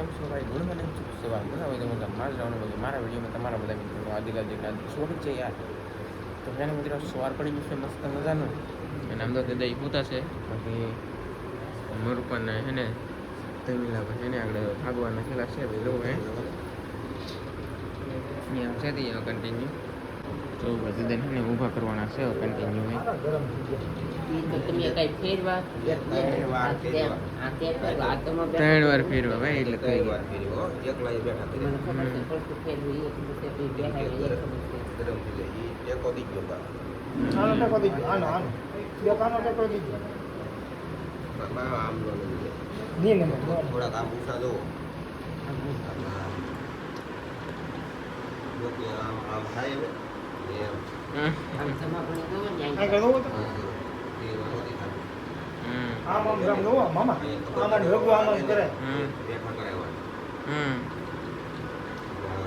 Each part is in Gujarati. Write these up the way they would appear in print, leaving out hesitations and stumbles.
કેમ છો ભાઈ? ગુડ મોર્નિંગ સવાર બધા હોય તો મારે જવાનું મારા વિડીયોમાં તમારા બધા મિત્રો આદિ સ્વાગત છે યાર. તો એને મિત્રો સવાર પડી ગયું છે મસ્ત મજાનું અને આમ તો દઈ પૂતા છે બાકી મારું પણ હે ને તમિલા પછી એને આગળ ભાગવાના ખેલા છે ભાઈ લો હે અહીંયા છે તે કન્ટિન્યુ તો બધી દઈને એને ઊભા કરવાના છે કન્ટિન્યુ હે તમે કઈ ફેરવા 3 વાર ફેરવા ભાઈ એટલે કઈ વાર ફેરવો એકલા બેઠા કરી મને ખબર છે પડતું ફેરવી એક રીતે બેહાડી એક ગરમ થઈ જાય એ ટેકો દી ગયો બા આનો ટેકો દીધો આનો બે કાનો ટેકો દીધો બા આમ નો ની ને થોડા કામ ઉષા દો લોકે આમ થાય ને એમ આમ સમા પણ ગયો ને આ ગયો તો એ નહોતી થાય આમ ગામ ગયો મામા આમાં ભેગો આમ જ કરે બેઠા કરાવવા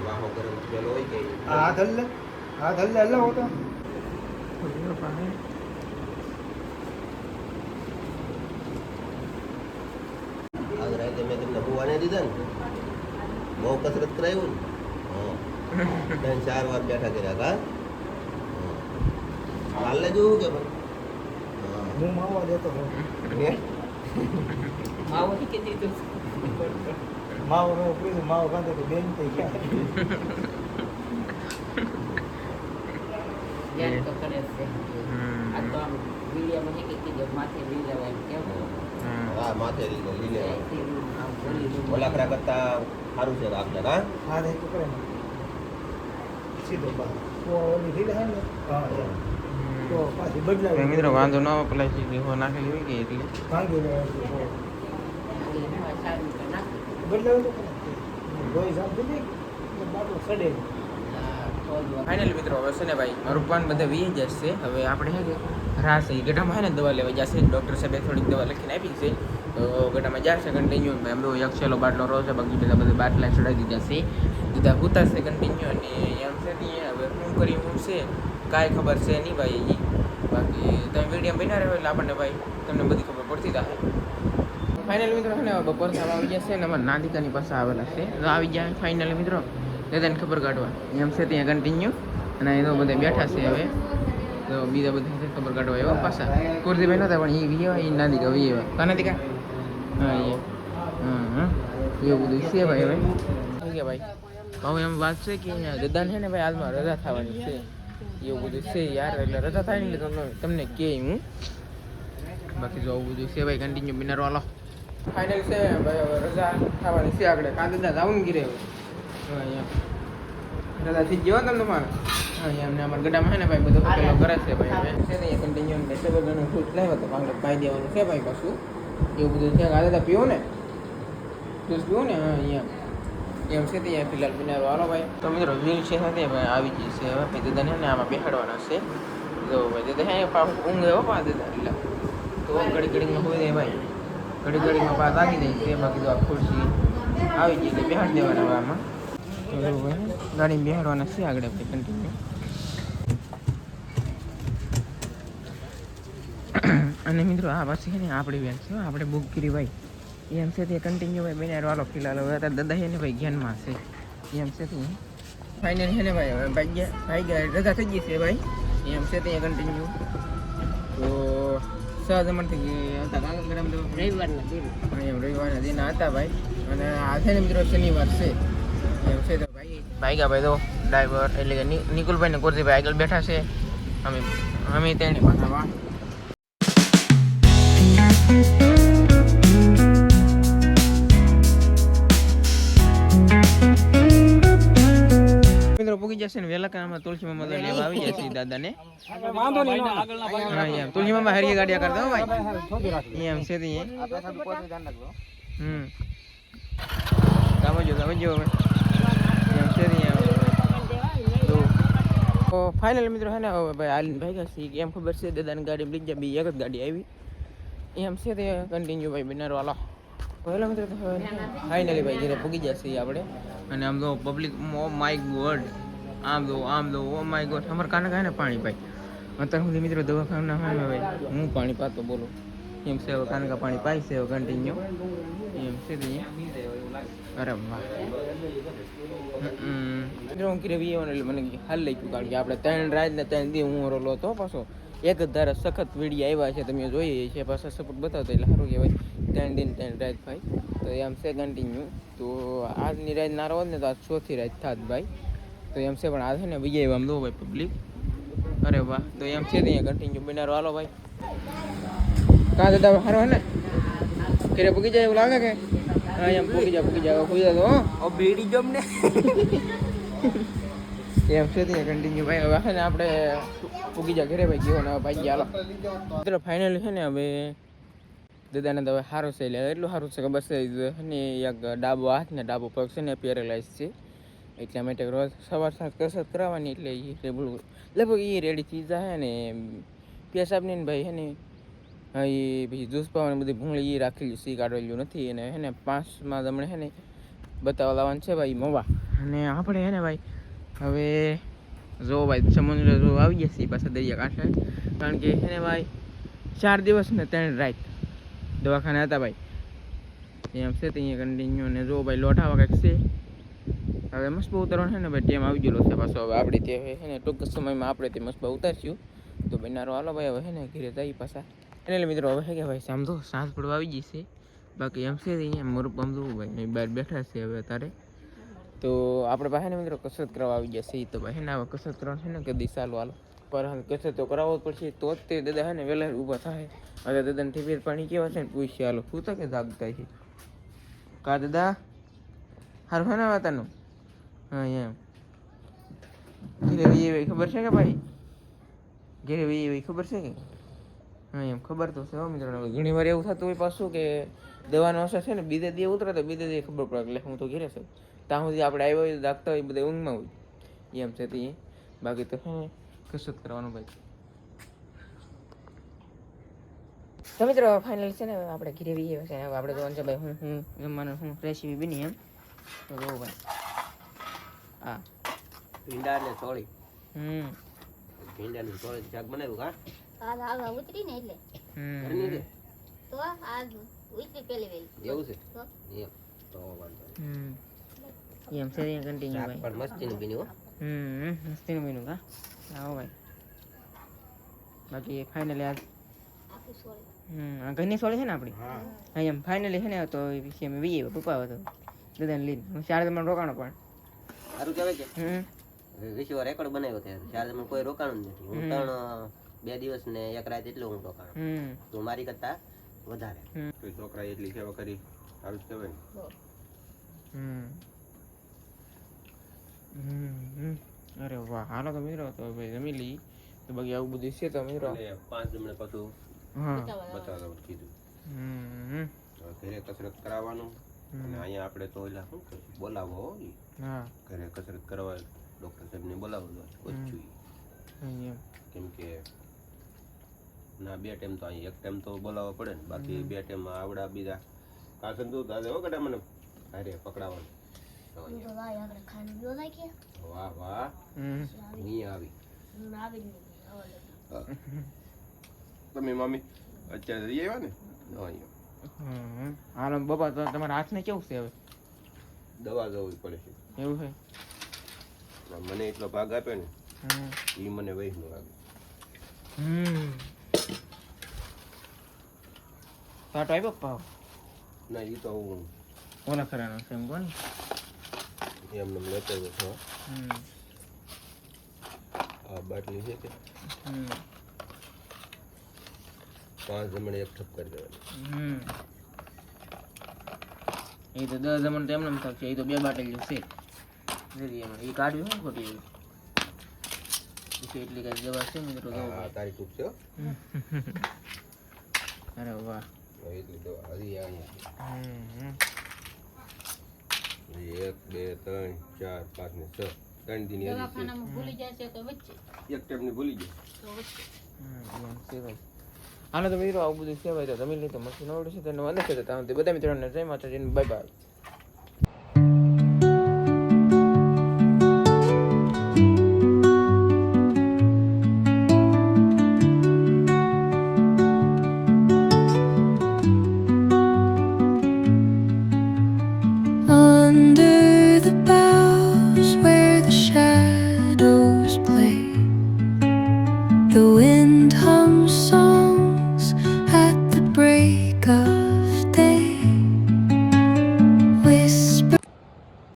વાહો ગરમ પેલો હોય કે હાથ હલ્લે હલ્લે હોતો આજ રાતે મેં તમને હોવાને દીધા ને બહુ કસરત કરાવ્યું ને 3-4 વાર બેઠા કર્યા કા હાલ જોવું કે ભાઈ હું માવા દેતો હોઉં માવો કે દીધું માવો નો પૂરી માવો કાંતો તો બેન થઈ ગયા યાર તો કરે છે આ તો આમ વિડિયામાં કે કીધું માથે લીલા કેવું હા માથે લીલે આમ બોલી ઓલાકરા કરતા સારું છે આપને કા હા દે તો કરે ને સીધો બા ઓ ઓલી ઢીલા હે ને હા તો પાછી બદલાવી મિત્રો વાંધો ન આવે પેલા હો નાખેલી હોય કે એટલે ભાંગી લે સારું તો નાખ બદલાવી તો રોઈ જામ દીધી બાટો સડે ફાઇનલી મિત્રો હવે છે ને ભાઈ મારું પાન બધા વી જશે હવે આપણે હે કે રાસ એ ગઢામાં હે ને દવા લેવા જશે ડૉક્ટર સાહેબે થોડીક દવા લખીને આપી છે તો ગઢામાં જશે કન્ટિન્યુ એમ તો એક છેલ્લો બાટલો રહો છે બાકી બધા બધા બાટલા ચડાવી દીધા છે દીધા પૂતા છે કન્ટિન્યુ અને એમ છે ને હવે શું કરી શું છે કાંઈ ખબર છે નહીં ભાઈ હજી બાકી તમે વિડીયો બના રહ્યો એટલે આપણને ભાઈ તમને બધી ખબર પડતી થાય ફાઇનલી મિત્રો છે ને બપોર સાહેબ આવી જશે ને અમારા નાદિકાની પાસે આવેલા છે તો આવી જાય ફાઇનલી મિત્રો દાદાને ખબર કાઢવા એમ છે ત્યાં કન્ટિન્યુ અને એ તો બધા બેઠા છે હવે તો બીજા બધા છે ખબર કાઢવા એવા પાછા કુરજીભાઈ નહોતા પણ એ વી એ નાદિકા વી એવા કા નાદિકા હા એ હા એવું બધું છે ભાઈ હવે શું કે ભાઈ હવે એમ વાત છે કે દાદાને છે ને ભાઈ આજમાં રજા થવાની છે એવું બધું છે યાર એટલે રજા થાય ને એટલે તમને કે હું બાકી જો આવું બધું છે ભાઈ કન્ટિન્યુ બિનારો હાલો ફાઇનલ છે ભાઈ હવે રજા થવાની છે આગળ કાં દાદા જવું ગીરે અહીંયા રજા થઈ ગયો તમને મારે અહીંયા અમને અમારા ગડામાં છે ને ભાઈ બધો પેલો કરે છે ભાઈ હવે છે ને કન્ટિન્યુ ટેબલ ઘણું ફૂટ લાવ્યો તો પાંગડે પાઈ દેવાનું છે ભાઈ પાછું એવું બધું છે આ દાદા પીવો ને જ્યુસ પીવો ને હા અહીંયા એમ છે ત્યાં ફિલહાલ બિનારો હાલો ભાઈ તો મિત્રો વ્હીલ છે સાથે ભાઈ આવી ગઈ છે હવે ભાઈ દાદાને ને આમાં બેહાડવાના છે જો ભાઈ દાદા હે ઊંઘે હો પા દાદા એટલે તો ઘડીમાં હોય જાય ભાઈ ઘડીમાં પાસ આવી જાય છે બાકી તો આ ખુરશી આવી ગઈ એટલે બેહાડી દેવાના હવે આમાં ગાડી બેહાડવાના છે આગળ આપણે કન્ટિન્યુ અને મિત્રો આ પાછી છે ને આપણી બેન છે આપણે બુક કરી ભાઈ એમ છે તે કન્ટિન્યુ ભાઈ બેનાર વાળો ફિલહાલ હવે અત્યારે દાદા છે ને ભાઈ જ્ઞાનમાં છે એમ છે તે ફાઇનલ છે ને ભાઈ હવે ભાઈ ગયા રજા થઈ ગઈ છે ભાઈ એમ છે તે કન્ટિન્યુ તો સહજમણથી હતા કાગળ ગરમ તો રવિવારના દિન એમ રવિવારના દિન હતા ભાઈ અને આજે ને મિત્રો શનિવાર છે એમ છે તો ભાઈ ગયા ભાઈ તો ડ્રાઈવર એટલે કે નિકુલભાઈ ને કોરજીભાઈ આગળ બેઠા છે અમે તેની પાછા વાહ મિત્રો પૂગી જશે ને વેલા કામમાં તુલસી મામા તો લેવા આવી જશે દાદાને વાંધો નહીં હા એમ તુલસી મામા હરિયા ગાડિયા કરતા હો ભાઈ એમ છે તે સમજો હવે એમ છે તો ફાઇનલ મિત્રો હે ને હવે ભાઈ આલીન ભાઈ ગયા એમ ખબર છે દાદાની ગાડી બીજા બી એક જ ગાડી આવી એમ છે તે કન્ટિન્યુ ભાઈ બિનારો વાલો પહેલા મિત્રો ફાઇનલી ભાઈ ઘરે પૂગી જશે આપણે અને આમ તો પબ્લિક ઓ માય ગોડ આમ દો ઓ માય ગોડ અમારે કાને કાને પાણી ભાઈ અત્યારે સુધી મિત્રો દવાખાના હોય ભાઈ હું પાણી પાતો બોલો એમ છે હવે કાનકા પાણી પાય છે હવે કન્ટિન્યુ એમ છે તે અરે વાહ મિત્રો હું કીધે વી એટલે મને હાલ લઈ ગયું કારણ કે આપણે 3 રાત ને 3 દી હું રોલો હતો પાછો એક જ ધારા સખત વિડીયો આવ્યા છે તમે જોઈએ છે પાછા સપોર્ટ બતાવતો એટલે સારું કહેવાય 3 દિન 3 રાત ભાઈ તો એમ છે કન્ટિન્યુ તો આજની રાત ના રહો ને તો આજ 4થી રાત થાત ભાઈ તો એમ છે પણ આ છે ને વિજય આમ દો ભાઈ પબ્લિક અરે વાહ તો એમ છે ત્યાં કન્ટિન્યુ બનારો હાલો ભાઈ કાં દાદા હારો હે ને ઘરે પૂગી જાય એવું લાગે કે હા એમ પૂગી જાય તો હો બેડી જમ ને એમ છે ત્યાં કન્ટિન્યુ ભાઈ હવે છે ને આપણે પૂગી જાય ઘરે ભાઈ ગયો ને ભાઈ હાલો મિત્રો ફાઇનલ છે ને હવે દાદાને તો હવે સારું છે એટલે એટલું સારું છે કે બસ ને એક ડાબો હાથ ને ડાબો પગ છે ને પેરેલાઇઝ છે એટલા માટે રોજ સવાર સાંજ કસરત કરાવવાની એટલે એ લગભગ એ રેડી થઈ જાય ને પેશાબની ને ભાઈ હે ને હા એ પછી જ્યુસ પાવાની બધી ભૂંગળી એ રાખેલી સી કાઢેલું નથી અને હે ને 5માં તમને હે ને બતાવવા લાવવાનું છે ભાઈ મવા અને આપણે હે ને ભાઈ હવે જો ભાઈ સમુદ્ર જો આવી ગયા છીએ પાછા દરિયા કાંઠે કારણ કે હે ને ભાઈ 4 દિવસ ને 3 રાત દવાખાને હતા ભાઈ એમ છે ત્યાં કન્ટિન્યુ ને જો ભાઈ લોઢાવા કંઈક છે હવે મસ્બા ઉતારવાનું છે ને ભાઈ ટેમ આવી ગયેલો છે પાછો હવે આપણે તે છે ને ટૂંક સમયમાં આપણે તે મસ્બા ઉતારશું તો બનારો હાલો ભાઈ હવે છે ને ઘરે જઈ પાછા એટલે મિત્રો હવે છે કે ભાઈ સમજો સાંજ પડવા આવી ગઈ છે બાકી એમ છે અહીંયા મરૂપ સમજવું ભાઈ બહાર બેઠા છે હવે અત્યારે તો આપણે પાસે ને મિત્રો કસરત કરવા આવી ગયા છે તો ભાઈ છે ને હવે કસરત કરવાનું છે ને કદી ચાલો હાલો પર કસરત તો કરાવવો જ પડશે તો જ તે દાદા છે ને વહેલા ઊભા થાય હવે દાદાને ઠીપેર પાણી કેવા છે ને પૂછીએ હાલો શું થાય કે જાગતા છે કા દાદા હારું છે ને વાતાનું હા એમ ઘરે એવી ખબર છે કે ભાઈ ઘરે એવી ખબર છે કે હા એમ ખબર તો છે મિત્રો ઘણી વાર એવું થતું હોય પાછું કે દવાનો અસર છે ને બીજે દી ઉતરે તો બીજે દી ખબર પડે એટલે હું તો ઘરે છું ત્યાં સુધી આપણે આવ્યો હોય દાખતા હોય બધા ઊંઘમાં હોય એમ છે તે બાકી તો શું કસરત કરવાનું ભાઈ તો મિત્રો ફાઇનલ છે ને આપણે ઘરે વીએ છે હવે આપણે જોવાનું છે ભાઈ હું જમવાનું હું રેસીપી બની એમ તો જો ભાઈ હા ભીંડા ને સોળી હમ ભીંડાની સોળી શાક બનાવ્યું કા આ ઉતરી ને એટલે ઘરની છે તો આ ઉતરી પેલી વેલી એવું છે તો? એમ તો વાંધો હમ એમ છે ત્યાં કન્ટિન્યુ શાક ભાઈ પણ મસ્તીનું બન્યું હો મસ્તીનું બન્યું કા આવો ભાઈ બાકી ફાઇનલી આજ આખી સોળી આ ઘરની સોળી છે ને આપણી હા હા એમ ફાઇનલી છે ને તો એ પછી અમે વીએ પપ્પા હતો દાદાને લઈને હું 4 તમારે રોકાણો પણ સારું કહેવાય કે વિશ્વ રેકોર્ડ બનાવ્યો છે શારદામાં કોઈ રોકાણું જ નથી હું 2 દિવસ ને 1 રાત એટલું હું રોકાણું તો મારી કરતા વધારે કોઈ છોકરા એટલી સેવા કરી સારું જ કહેવાય ને અરે વાહ હાલો તો મિત્રો તો ભાઈ જમી લઈ તો બાકી આવું બધું છે તો મિત્રો 5 જમણે પાછું હા બતાવવાનું કીધું હમ ઘરે કસરત કરાવવાનું અને અહીંયા આપણે તો ઓલા શું કરીએ બોલાવો હો ઈ. હા ઘરે કસરત કરવા ડૉક્ટર સાહેબને બોલાવવાનું ઓછું એમ કેમ કે ના 2 ટાઈમ તો અહીં 1 ટાઈમ તો બોલાવવો પડે ને બાકી 2 ટાઈમમાં આવડા બીજા કાસન તો દાદા હો કટા મને અરે પકડાવાનું તો અહીંયા. વાહ વાહ અહીંયા આવી તમે મમ્મી અત્યારે જઈ આવ્યા ને અહીંયા હાલો બાપા તો તમારા હાથને કેવું છે હવે દવા જવી પડે છે એવું છે મને એટલો ભાગ આપ્યો ને એ મને વહીનો લાગે પાટો આવ્યો પાવ ના એ તો હું ઓલા ખરાનો છે એમ કોણ એમને લેતો જ છું આ બાટલી છે કે 5 જમણે 1 ઠપ કરી દેવાની એ તો 10 જમણ તો એમને થશે એ તો 2 બાટલી છે એ કાઢ્યું શું ખોટી એટલી કઈ દવા છે મિત્રો આ તારી ટૂંક છે હો. અરે વાહ એટલી દવા હજી અહીંયા 1 2 3 4 5 ને 6 3 દિન દવાખાનામાં ભૂલી જશે તો વચ્ચે એક ટાઈમ ની ભૂલી ગયો તો વચ્ચે છે ભાઈ હાલો તો મિત્રો આવું બધું છે ભાઈ તો તમે લઈ તો મસ્ત નવડું છે તો વાંધો છે તો તમે બધા મિત્રોને જય માતાજી bye bye under the boughs where the shadows play. The wind hums soft